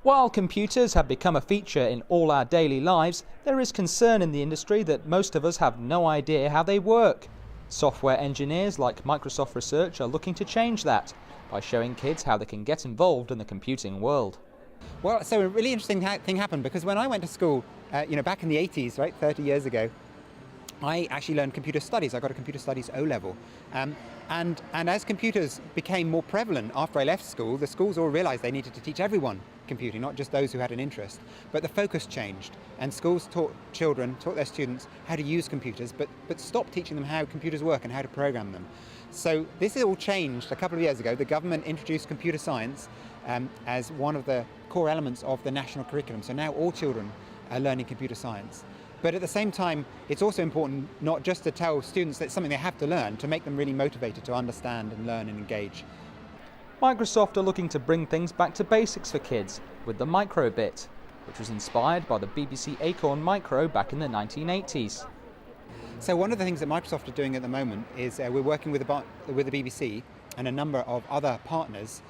While computers have become a feature in all our daily lives, there is concern in the industry that most of us have no idea how they work. Software engineers like Microsoft Research are looking to change that by showing kids how they can get involved in the computing world. Well, so a really interesting thing happened, because when I went to school, back in the 80s, right, 30 years ago, I actually learned computer studies. I got a computer studies O-level. And as computers became more prevalent after I left school, the schools all realized they needed to teach everyone computing, not just those who had an interest. But the focus changed, and schools taught their students how to use computers, but stopped teaching them how computers work and how to program them. So this all changed a couple of years ago. The government introduced computer science as one of the core elements of the national curriculum. So now all children are learning computer science. But at the same time, it's also important not just to tell students that it's something they have to learn, to make them really motivated to understand and learn and engage. Microsoft are looking to bring things back to basics for kids with the MicroBit, which was inspired by the BBC Acorn Micro back in the 1980s. So one of the things that Microsoft are doing at the moment is we're working with the BBC and a number of other partners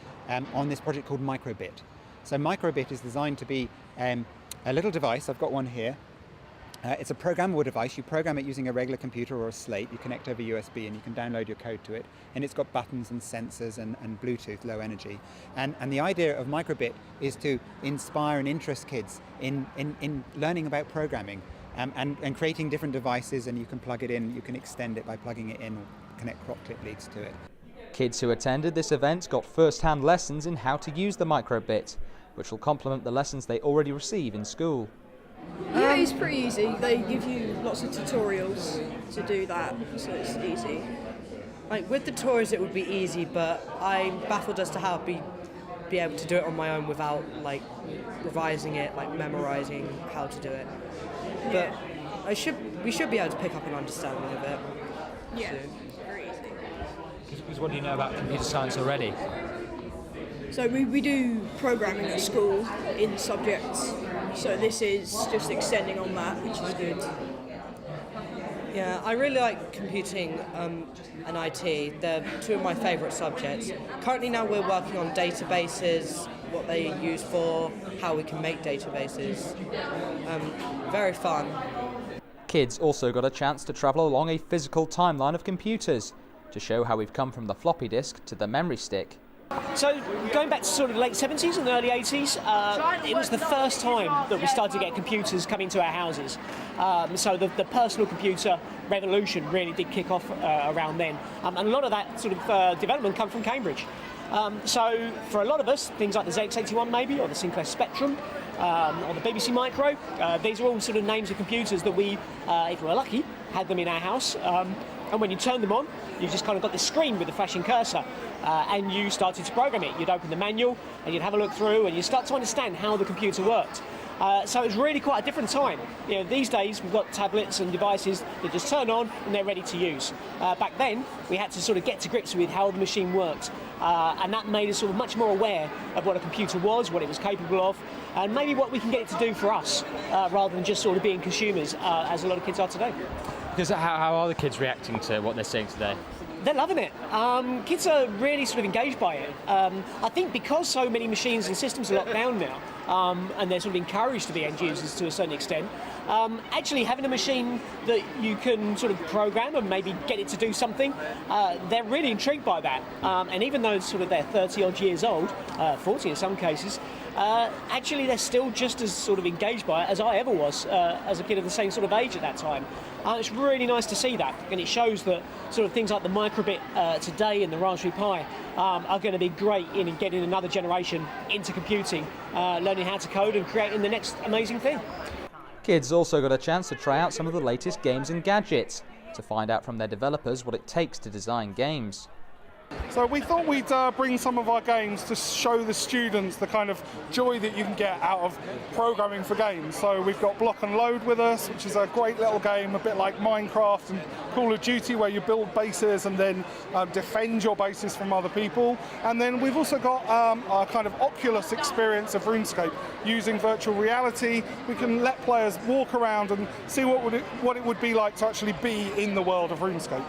on this project called MicroBit. So MicroBit is designed to be a little device. I've got one here. It's a programmable device. You program it using a regular computer or a slate. You connect over USB and you can download your code to it. And it's got buttons and sensors and Bluetooth, low energy. And the idea of MicroBit is to inspire and interest kids in learning about programming and creating different devices. And you can plug it in, you can extend it by plugging it in or connect clock clip leads to it. Kids who attended this event got first-hand lessons in how to use the MicroBit, which will complement the lessons they already receive in school. Yeah, it's pretty easy. They give you lots of tutorials to do that, so it's easy. Like with the tutorials it would be easy, but I'm baffled as to how I'd be able to do it on my own without like revising it, like memorizing how to do it. But we should be able to pick up an understanding of it. Yeah, soon. very easy. Because what do you know about computer science already? So we do programming at school in subjects, so this is just extending on that, which is good. Yeah, I really like computing and IT. They're two of my favourite subjects. Currently now we're working on databases, what they use for, how we can make databases. Very fun. Kids also got a chance to travel along a physical timeline of computers to show how we've come from the floppy disk to the memory stick. So going back to sort of the late 70s and early 80s, it was the first time that we started to get computers coming to our houses. So the personal computer revolution really did kick off around then. And a lot of that sort of development come from Cambridge. So for a lot of us, things like the ZX81 maybe, or the Sinclair Spectrum, or the BBC Micro, these are all sort of names of computers that we, if we were lucky, had them in our house. And when you turned them on, you just kind of got this screen with the flashing cursor, and you started to program it. You'd open the manual, and you'd have a look through, and you start to understand how the computer worked. So it's really quite a different time. You know, these days we've got tablets and devices that just turn on and they're ready to use. Back then, we had to sort of get to grips with how the machine worked, and that made us sort of much more aware of what a computer was, what it was capable of, and maybe what we can get it to do for us, rather than just sort of being consumers, as a lot of kids are today. Because how are the kids reacting to what they're seeing today? They're loving it. Kids are really sort of engaged by it. I think because so many machines and systems are locked down now, and they're sort of encouraged to be end users to a certain extent, actually having a machine that you can sort of program and maybe get it to do something, they're really intrigued by that. And even though sort of they're 30 odd years old, 40 in some cases, actually they're still just as sort of engaged by it as I ever was as a kid of the same sort of age at that time. It's really nice to see that, and it shows that sort of things like the MicroBit today and the Raspberry Pi are going to be great in getting another generation into computing, learning how to code and creating the next amazing thing. Kids also got a chance to try out some of the latest games and gadgets to find out from their developers what it takes to design games. So we thought we'd bring some of our games to show the students the kind of joy that you can get out of programming for games. So we've got Block and Load with us, which is a great little game, a bit like Minecraft and Call of Duty, where you build bases and then defend your bases from other people. And then we've also got our kind of Oculus experience of RuneScape. Using virtual reality, we can let players walk around and see what it would be like to actually be in the world of RuneScape.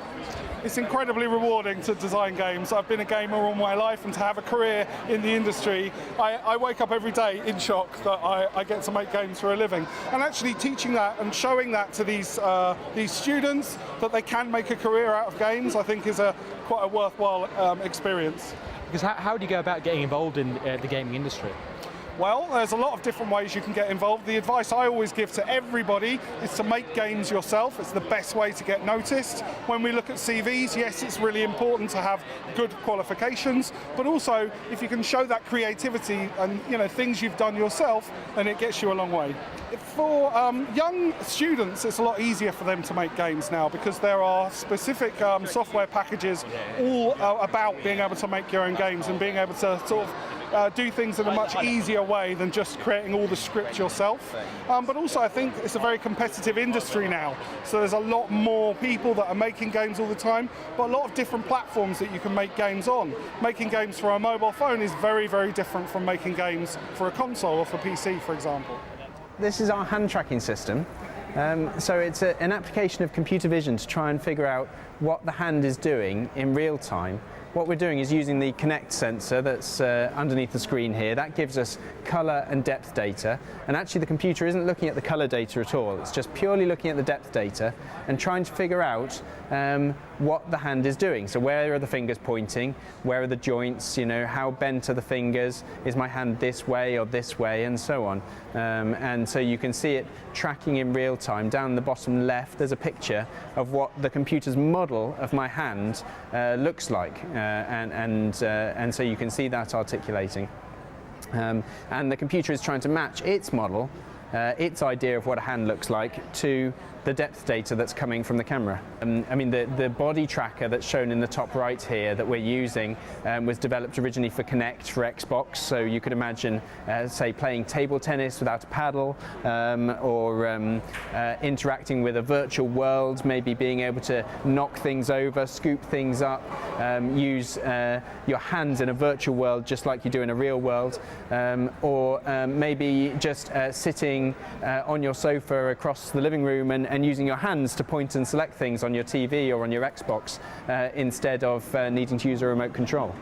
it's incredibly rewarding to design games. I've been a gamer all my life, and to have a career in the industry, I wake up every day in shock that I get to make games for a living. And actually teaching that and showing that to these students, that they can make a career out of games, I think is quite a worthwhile experience. Because how do you go about getting involved in the gaming industry? Well, there's a lot of different ways you can get involved. The advice I always give to everybody is to make games yourself. It's the best way to get noticed. When we look at CVs, yes, it's really important to have good qualifications, but also if you can show that creativity and things you've done yourself, then it gets you a long way. For young students, it's a lot easier for them to make games now because there are specific software packages all about being able to make your own games and being able to sort of do things in a much easier way than just creating all the script yourself. But also I think it's a very competitive industry now, so there's a lot more people that are making games all the time, but a lot of different platforms that you can make games on. Making games for a mobile phone is very, very different from making games for a console or for PC, for example. This is our hand tracking system. So it's an application of computer vision to try and figure out what the hand is doing in real time. What we're doing is using the Connect sensor that's underneath the screen here. That gives us color and depth data, and actually the computer isn't looking at the color data at all. It's just purely looking at the depth data and trying to figure out what the hand is doing. So where are the fingers pointing? Where are the joints? How bent are the fingers? Is my hand this way or this way, and so on. And so you can see it tracking in real time. Down the bottom left, there's a picture of what the computer's model of my hand looks like, and so you can see that articulating. And the computer is trying to match its model, its idea of what a hand looks like, to the depth data that's coming from the camera. The body tracker that's shown in the top right here that we're using was developed originally for Kinect for Xbox, so you could imagine, say, playing table tennis without a paddle, or interacting with a virtual world, maybe being able to knock things over, scoop things up, use your hands in a virtual world just like you do in a real world, or maybe just sitting on your sofa across the living room and using your hands to point and select things on your TV or on your Xbox instead of needing to use a remote control.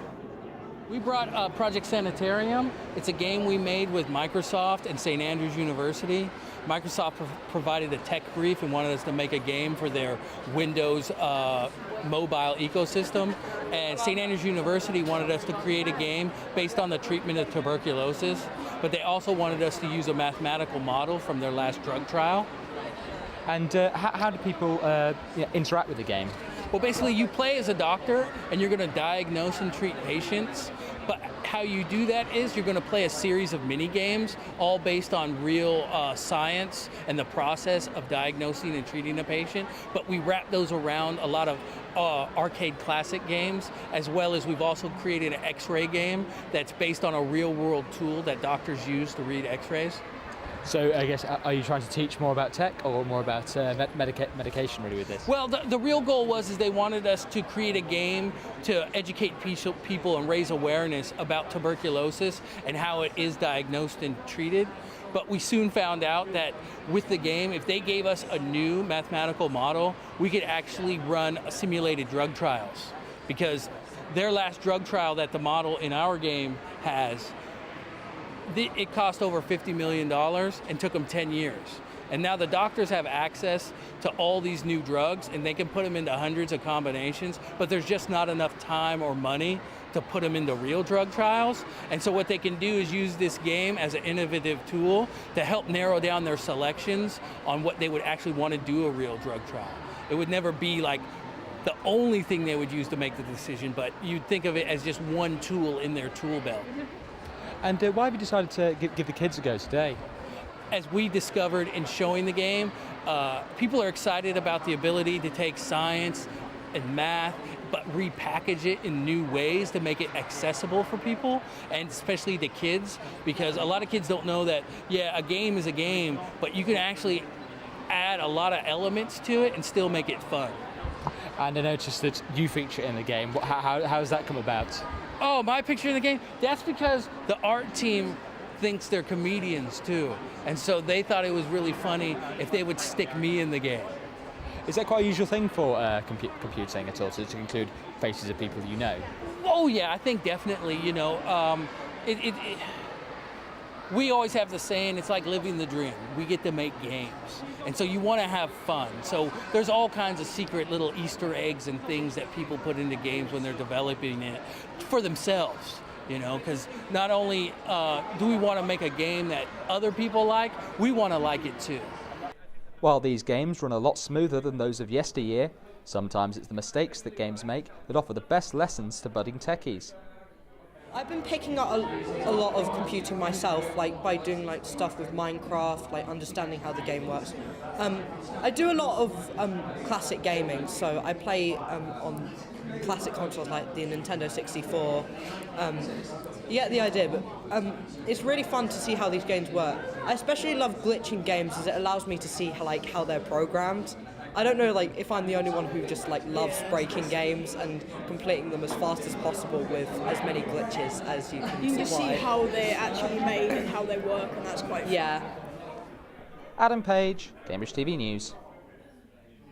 We brought Project Sanitarium. It's a game we made with Microsoft and St. Andrews University. Microsoft provided a tech brief and wanted us to make a game for their Windows mobile ecosystem. And St. Andrews University wanted us to create a game based on the treatment of tuberculosis, but they also wanted us to use a mathematical model from their last drug trial. And how do people interact with the game? Well, basically you play as a doctor and you're going to diagnose and treat patients, but how you do that is you're going to play a series of mini games all based on real science and the process of diagnosing and treating a patient, but we wrap those around a lot of arcade classic games, as well as we've also created an X-ray game that's based on a real world tool that doctors use to read X-rays. So I guess, are you trying to teach more about tech or more about medication really with this? Well, the real goal was they wanted us to create a game to educate people and raise awareness about tuberculosis and how it is diagnosed and treated. But we soon found out that with the game, if they gave us a new mathematical model, we could actually run simulated drug trials. Because their last drug trial that the model in our game has, it cost over $50 million and took them 10 years. And now the doctors have access to all these new drugs and they can put them into hundreds of combinations, but there's just not enough time or money to put them into real drug trials. And so what they can do is use this game as an innovative tool to help narrow down their selections on what they would actually want to do a real drug trial. It would never be like the only thing they would use to make the decision, but you'd think of it as just one tool in their tool belt. And why have you decided to give the kids a go today? As we discovered in showing the game, people are excited about the ability to take science and math, but repackage it in new ways to make it accessible for people, and especially the kids, because a lot of kids don't know that, yeah, a game is a game, but you can actually add a lot of elements to it and still make it fun. And I noticed that you feature in the game. How has that come about? Oh, my picture in the game? That's because the art team thinks they're comedians too. And so they thought it was really funny if they would stick me in the game. Is that quite a usual thing for computing at all, to include faces of people you know? Oh yeah, I think definitely. We always have the saying, it's like living the dream. We get to make games. And so you want to have fun. So there's all kinds of secret little Easter eggs and things that people put into games when they're developing it for themselves. Because not only do we want to make a game that other people like, we want to like it too. While these games run a lot smoother than those of yesteryear, sometimes it's the mistakes that games make that offer the best lessons to budding techies. I've been picking up a lot of computing myself, like by doing like stuff with Minecraft, like understanding how the game works. I do a lot of classic gaming, so I play on classic consoles like the Nintendo 64. You get the idea, but it's really fun to see how these games work. I especially love glitching games as it allows me to see how they're programmed. I don't know if I'm the only one who just loves breaking games and completing them as fast as possible with as many glitches as you can. You can just see how they're actually made and how they work, and that's quite fun. Yeah. Adam Page, Cambridge TV News.